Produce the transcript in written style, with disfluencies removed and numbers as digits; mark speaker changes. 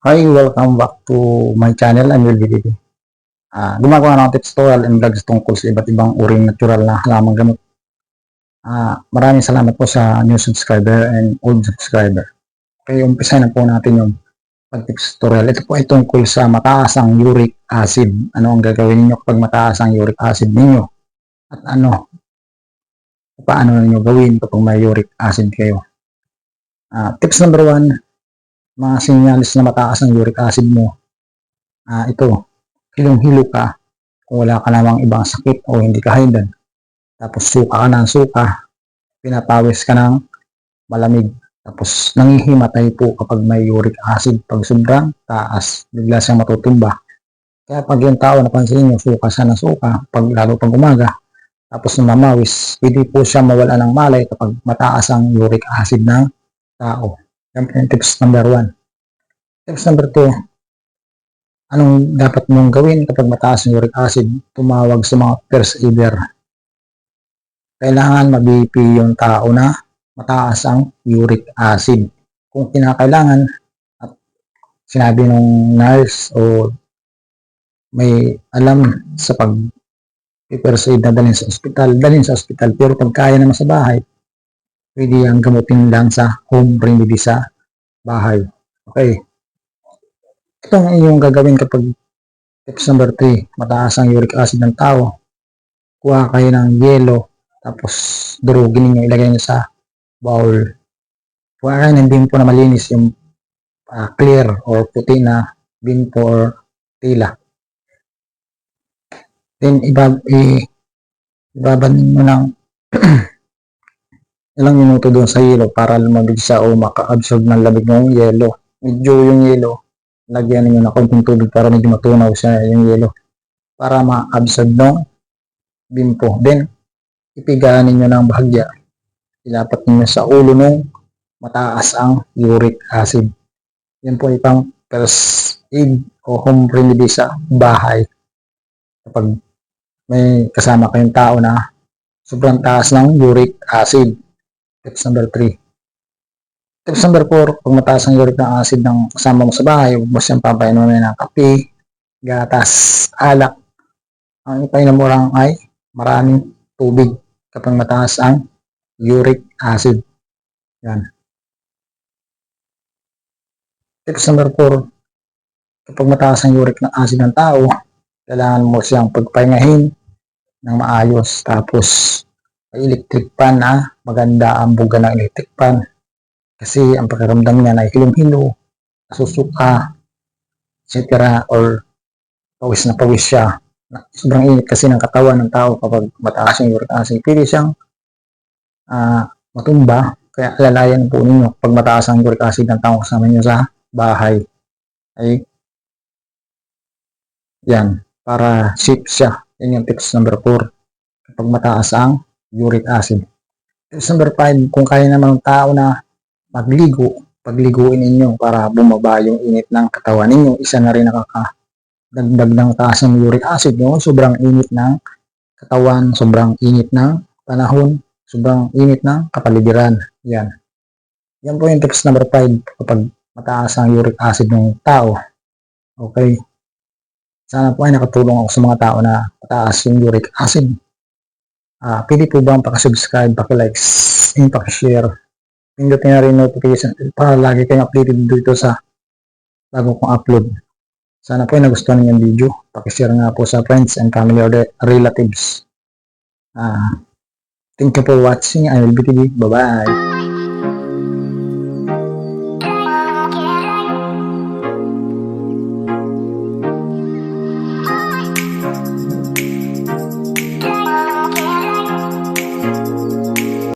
Speaker 1: Hi, welcome back to my channel. I'm Will BDD. Gumagawa ng tips tutorial and vlogs tungkol sa iba't ibang uring natural na halamang gamot. Maraming salamat po sa new subscriber and old subscriber. Okay, umpisa na po natin yung pag-tips tutorial. Ito po ay tungkol sa mataas ang uric acid. Ano ang gagawin niyo kapag mataas ang uric acid ninyo? At paano niyo gawin kapag may uric acid kayo? Tips number 1, mga sinyalis na mataas ang uric acid mo. Ito, hilong-hilo ka kung wala ka namang ibang sakit o hindi ka high blood. Tapos suka ka ng suka, pinapawis ka ng malamig. Tapos nangihimatay po kapag may uric acid. Pag sobrang taas, bigla siyang matutumba. Kaya pag yung tao napansin nyo, suka siya ng suka, lalo pag umaga, tapos namamawis, pwede po siya mawala ng malay kapag mataas ang uric acid ng tao. Yan po yung tips number 1. Tips number 2, anong dapat mong gawin kapag mataas ang uric acid? Tumawag sa mga first aider. Kailangan ma-BP yung tao na mataas ang uric acid. Kung kinakailangan at sinabi ng nurse o may alam sa pag-first aid na dalhin sa ospital. Pero pag kaya naman sa bahay, pwede ang gamutin lang sa home remedy sa bahay. Okay. Ito ang iyong gagawin kapag tips number 3, mataas ang uric acid ng tao. Kuha kayo ng yelo, tapos durugin ninyo, ilagay nyo sa bowl. Kuha kayo ng bimpo na malinis, yung clear or puti na bimpo or tila. Then ibabad ninyo ng ilang minuto doon sa yelo para lumabig siya o maka-absorb ng labig ng yelo. Medyo yung yelo, lagyan niyo na konting tubig para medyo matunaw siya yung yelo para ma-absorb ng bimpo. Then ipigaan niyo ng bahagya, ilapat niyo sa ulo nung mataas ang uric acid. Yan po ipang first aid o home remedy sa bahay kapag may kasama kayong tao na sobrang taas ng uric acid. Tips number 3. Tips number 4, kung mataas ang uric acid ng kasama mo sa bahay, huwag mo siyang papainumin ng kape, gatas, alak. Ang ipainom mo lang ay maraming tubig kapag mataas ang uric acid. Yan. Tips number 4, kapag mataas ang uric acid ng tao, kailangan mo siyang pagpahingahin ng maayos. Tapos may electric fan na maganda ang buga ng electric fan. Kasi ang pakiramdam niya na hilong-hilo, nasusuka, etc. or pawis na pawis siya. Sobrang init kasi ng katawan ng tao kapag mataas yung uric acid. Pwede siyang matumba. Kaya alalayan po ninyo pag mataas ang uric acid ng tao kasama nyo sa bahay. Ay yan, para safe siya. Yan yung tips number 4 kapag mataas ang uric acid. Tips number 5, kung kaya naman ng tao na pagliguin ninyo para bumaba yung init ng katawan ninyo. Isa na rin nakakadagdag ng taas ng uric acid nyo. Sobrang init ng katawan, sobrang init ng panahon, sobrang init ng kapaligiran. Yan po yung tips number 5 kapag mataas ang uric acid ng tao. Okay, sana po ay nakatulong ako sa mga tao na mataas yung uric acid. Pwede po bang pakasubscribe, pakilike, and pakishare. Pindutin na rin notification para lagi kayong updated dito sa bago kong upload. Sana po ay nagustuhan niyo yung video. Pakishare nga po sa friends and family or relatives. Thank you for watching. I will be TV. Bye-bye.